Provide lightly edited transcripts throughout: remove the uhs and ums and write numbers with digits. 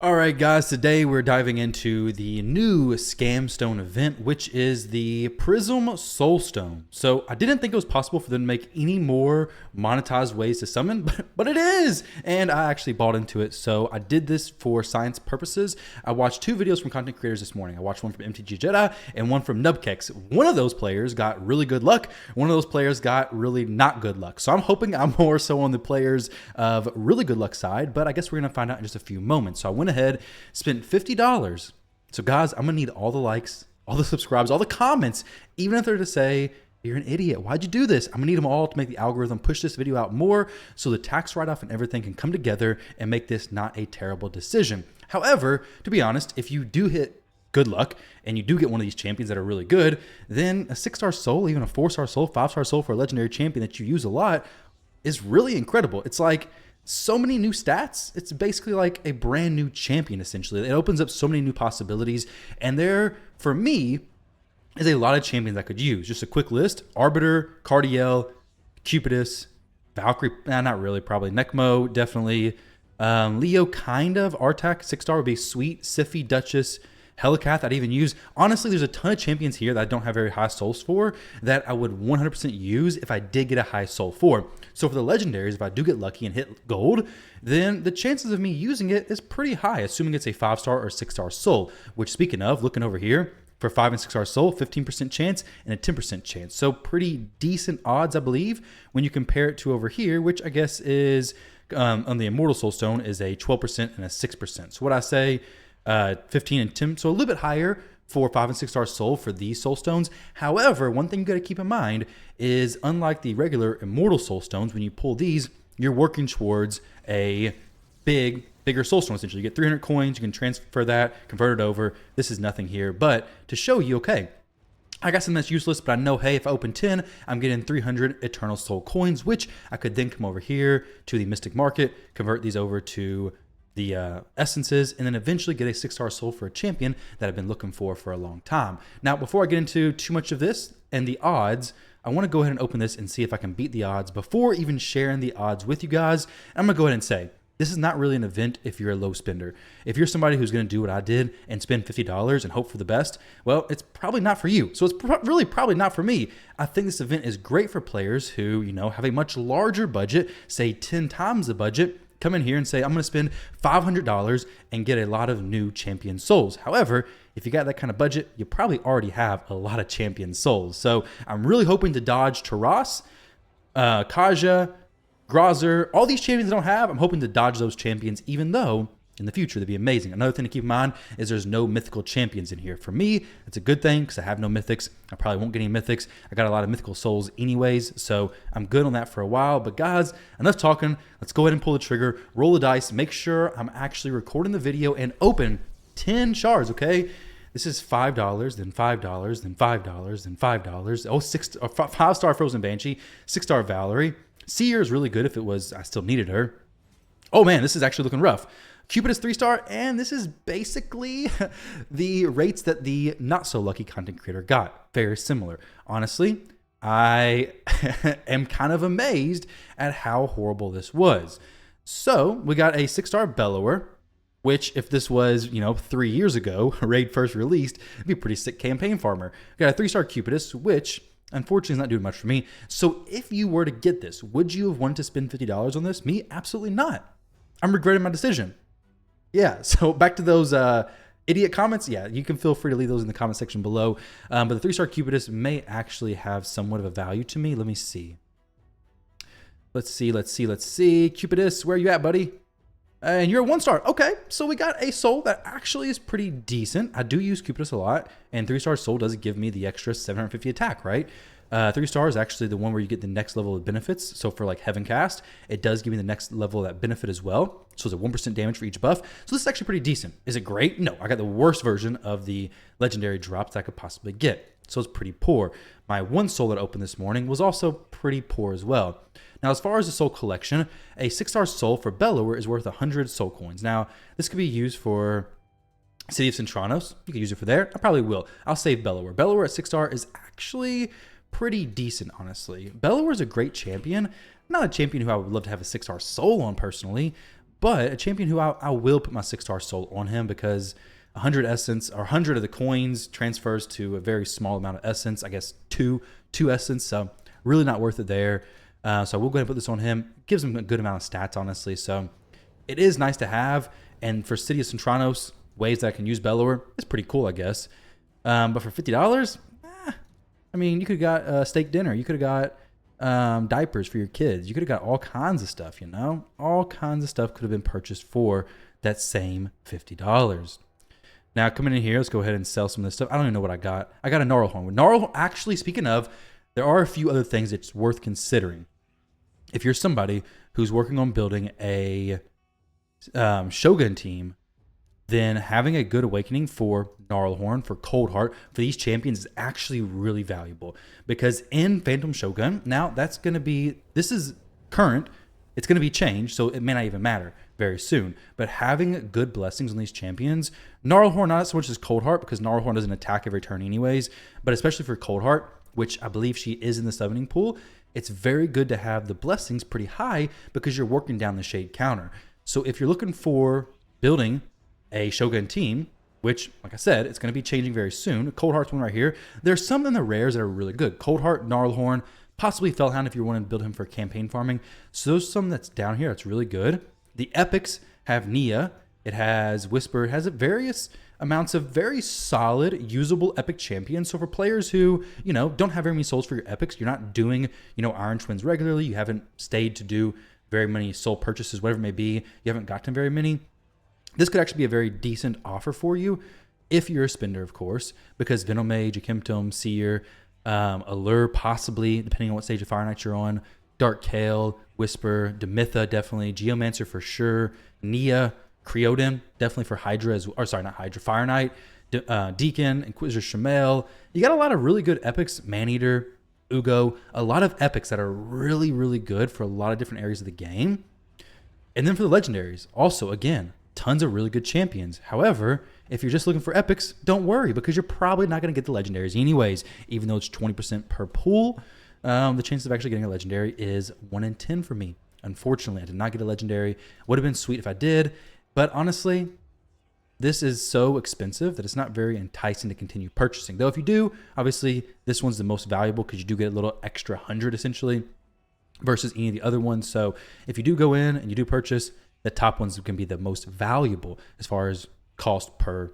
All right, guys, today we're diving into the new Scamstone event, which is the Prism Soulstone. So I didn't think it was possible for them to make any more monetized ways to summon, but it is! And I actually bought into it. So I did this for science purposes. I watched two videos from content creators this morning. I watched one from MTG Jedi and one from Nubkex. One of those players got really good luck. One of those players got really not good luck. So I'm hoping I'm more so on the players of really good luck side, but I guess we're going to find out in just a few moments. So I went ahead, spent $50. So guys, I'm gonna need all the likes, all the subscribes, all the comments, even if they're to say, you're an idiot, why'd you do this? I'm gonna need them all to make the algorithm push this video out more so the tax write-off and everything can come together and make this not a terrible decision. However, to be honest, if you do hit good luck and you do get one of these champions that are really good, then a 6-star soul, even a 4-star soul, 5-star soul for a legendary champion that you use a lot is really incredible. It's like so many new stats. It's basically like a brand new champion, essentially. It opens up so many new possibilities. And there, for me, is a lot of champions I could use. Just a quick list: Arbiter, Cardiel, Cupidus, Valkyrie, not really, probably. Necmo, definitely. Leo, kind of. Artak, 6-star would be sweet. Siphi, Duchess, Helicath, I'd even use. Honestly, there's a ton of champions here that I don't have very high souls for that I would 100% use if I did get a high soul for. So for the legendaries, if I do get lucky and hit gold, then the chances of me using it is pretty high, assuming it's a 5-star or 6-star soul, which, speaking of, looking over here, for 5 and 6-star soul, 15% chance and a 10% chance. So pretty decent odds, I believe, when you compare it to over here, which I guess is on the Immortal Soulstone is a 12% and a 6%. So what I say, 15 and 10, so a little bit higher for 5 and 6-star soul for these soulstones. However, one thing you got to keep in mind is, unlike the regular Immortal Soulstones, when you pull these, you're working towards a bigger soulstone. Essentially, you get 300 coins, you can transfer that, convert it over. This is nothing here, but to show you, okay, I got something that's useless, but I know, hey, if I open 10, I'm getting 300 Eternal Soul coins, which I could then come over here to the Mystic Market, convert these over to the essences, and then eventually get a 6-star soul for a champion that I've been looking for a long time. Now, before I get into too much of this and the odds, I want to go ahead and open this and see if I can beat the odds before even sharing the odds with you guys. I'm going to go ahead and say, this is not really an event if you're a low spender. If you're somebody who's going to do what I did and spend $50 and hope for the best, well, it's probably not for you. So it's really probably not for me. I think this event is great for players who, have a much larger budget, say 10 times the budget. Come in here and say, I'm going to spend $500 and get a lot of new champion souls. However, if you got that kind of budget, you probably already have a lot of champion souls. So I'm really hoping to dodge Taras, Kaja, Grazer, all these champions I don't have. I'm hoping to dodge those champions, even though in the future they'd be amazing. Another thing to keep in mind is there's no mythical champions in here. For me, it's a good thing because I have no mythics. I probably won't get any mythics. I got a lot of mythical souls anyways, so I'm good on that for a while. But guys, enough talking. Let's go ahead and pull the trigger, roll the dice, make sure I'm actually recording the video, and open 10 shards, okay? This is $5, then $5, then $5, then $5. Oh, 5-star Frozen Banshee, 6-star Valerie. Seer is really good if it was, I still needed her. Oh man, this is actually looking rough. Cupid is 3-star, and this is basically the rates that the not so lucky content creator got. Very similar. Honestly, I am kind of amazed at how horrible this was. So we got a 6-star Bellower, which if this was, 3 years ago, raid first released, it'd be a pretty sick campaign farmer. We got a 3-star Cupidus, which unfortunately is not doing much for me. So if you were to get this, would you have wanted to spend $50 on this? Me? Absolutely not. I'm regretting my decision. Yeah, so back to those idiot comments. Yeah, you can feel free to leave those in the comment section below. But the 3-star Cupidus may actually have somewhat of a value to me. Let me see. Let's see. Cupidus, where are you at, buddy? And you're a 1-star. Okay, so we got a soul that actually is pretty decent. I do use Cupidus a lot, and 3-star soul does give me the extra 750 attack, right? 3-star is actually the one where you get the next level of benefits. So for like Heaven Cast, it does give me the next level of that benefit as well. So it's a 1% damage for each buff. So this is actually pretty decent. Is it great? No, I got the worst version of the legendary drops that I could possibly get. So it's pretty poor. My one soul that opened this morning was also pretty poor as well. Now, as far as the soul collection, a 6-star soul for Bellower is worth 100 soul coins. Now, this could be used for City of Centranos. You can use it for there. I probably will. I'll save Bellower. Bellower at 6-star is actually pretty decent, honestly. Bellower is a great champion. Not a champion who I would love to have a 6-star soul on personally, but a champion who I will put my 6-star soul on him because 100 essence or 100 of the coins transfers to a very small amount of essence. I guess two essence. So really not worth it there. So we'll go ahead and put this on him. Gives him a good amount of stats, honestly. So it is nice to have. And for City of Centranos, ways that I can use Bellower, it's pretty cool, I guess. But for $50, I mean, you could have got a steak dinner. You could have got diapers for your kids. You could have got all kinds of stuff, you know? All kinds of stuff could have been purchased for that same $50. Now, coming in here, let's go ahead and sell some of this stuff. I don't even know what I got. I got a Gnarlhorn. Gnarlhorn, actually, speaking of, there are a few other things that's worth considering. If you're somebody who's working on building a Shogun team, then having a good awakening for Gnarlhorn, for Coldheart, for these champions is actually really valuable. Because in Phantom Shogun, now that's going to be, this is current, it's going to be changed, so it may not even matter very soon. But having good blessings on these champions, Gnarlhorn not so much as Coldheart, because Gnarlhorn doesn't attack every turn anyways, but especially for Coldheart, which I believe she is in the summoning pool, it's very good to have the blessings pretty high because you're working down the shade counter. So if you're looking for building a Shogun team, which, like I said, it's going to be changing very soon. Coldheart's one right here. There's some in the rares that are really good. Coldheart, Gnarlhorn, possibly Fellhound if you want to build him for campaign farming. So there's some that's down here that's really good. The epics have Nia. It has Whisper. It has various amounts of very solid, usable epic champions. So for players who, you know, don't have very many souls for your epics, you're not doing, you know, Iron Twins regularly, you haven't stayed to do very many soul purchases, whatever it may be, you haven't gotten very many, this could actually be a very decent offer for you if you're a spender, of course, because Venomage, Akimtom, Seer, Allure possibly, depending on what stage of Fire Knight you're on, Dark Kale, Whisper, Demitha definitely, Geomancer for sure, Nia, Creodin definitely for Hydra, not Hydra, Fire Knight, Deacon, Inquisitor Shamael. You got a lot of really good epics, Maneater, Ugo, a lot of epics that are really, really good for a lot of different areas of the game. And then for the legendaries, also, again, tons of really good champions. However, if you're just looking for epics, don't worry because you're probably not going to get the legendaries anyways. Even though it's 20% per pool, the chances of actually getting a legendary is 1 in 10 for me. Unfortunately, I did not get a legendary. Would have been sweet if I did, but honestly, this is so expensive that it's not very enticing to continue purchasing. Though if you do, obviously, this one's the most valuable because you do get a little extra 100 essentially versus any of the other ones. So if you do go in and you do purchase, the top ones can be the most valuable as far as cost per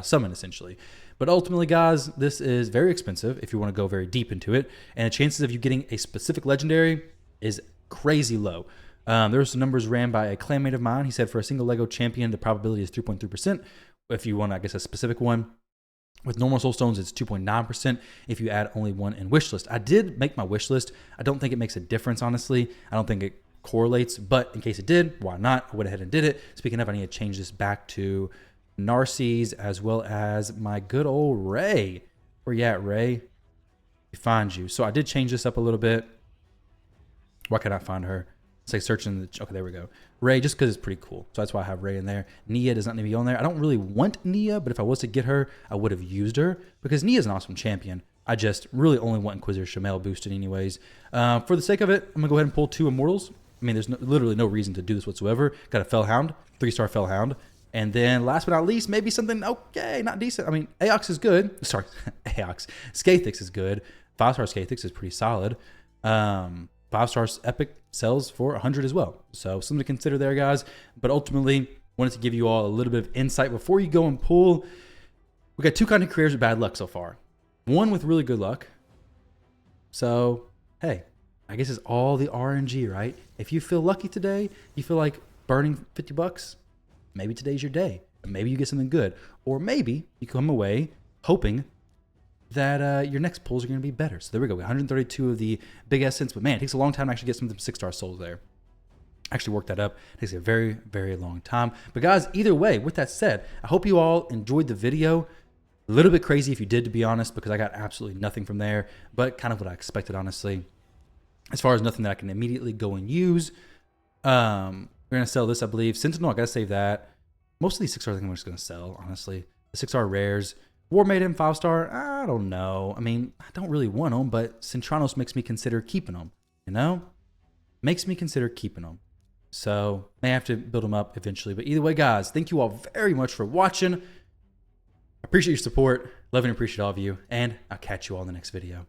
summon, essentially. But ultimately, guys, this is very expensive if you want to go very deep into it. And the chances of you getting a specific legendary is crazy low. There were some numbers ran by a clanmate of mine. He said for a single Lego champion, the probability is 3.3%. If you want, I guess, a specific one. With normal Soulstones, it's 2.9% if you add only one in wishlist. I did make my wishlist. I don't think it makes a difference, honestly. I don't think it correlates, but in case it did, why not? I went ahead and did it. Speaking of, I need to change this back to Narcisse as well as my good old Ray. Where you at, Ray? We find you. So I did change this up a little bit. Why can't I find her? It's like searching the, okay, there we go. Ray, just because it's pretty cool. So that's why I have Ray in there. Nia does not need to be on there. I don't really want Nia, but if I was to get her, I would have used her because Nia is an awesome champion. I just really only want Inquisitor Shamael boosted anyways. For the sake of it, I'm going to go ahead and pull 2 Immortals. I mean, there's literally no reason to do this whatsoever. Got a Fellhound, 3-star Fellhound. And then last but not least, maybe something, okay, not decent. I mean, Aox is good. Sorry, Aox. Skathix is good. 5-star Skathix is pretty solid. 5-star Epic sells for 100 as well. So something to consider there, guys. But ultimately, wanted to give you all a little bit of insight before you go and pull. We got 2 kind of careers with bad luck so far. One with really good luck. So, hey, I guess it's all the RNG, right? If you feel lucky today, you feel like burning $50, maybe today's your day. Maybe you get something good. Or maybe you come away hoping that your next pulls are going to be better. So there we go. 132 of the big essence. But man, it takes a long time to actually get some of the 6-star souls there. Actually work that up. It takes a very, very long time. But guys, either way, with that said, I hope you all enjoyed the video. A little bit crazy if you did, to be honest, because I got absolutely nothing from there. But kind of what I expected, honestly. As far as nothing that I can immediately go and use. We're going to sell this, I believe. Sentinel, I got to save that. Most of these 6-star things I'm just going to sell, honestly. The 6-star rares. War Maiden, 5-star, I don't know. I mean, I don't really want them, but Centranos makes me consider keeping them, you know? Makes me consider keeping them. So may have to build them up eventually. But either way, guys, thank you all very much for watching. I appreciate your support. Love and appreciate all of you. And I'll catch you all in the next video.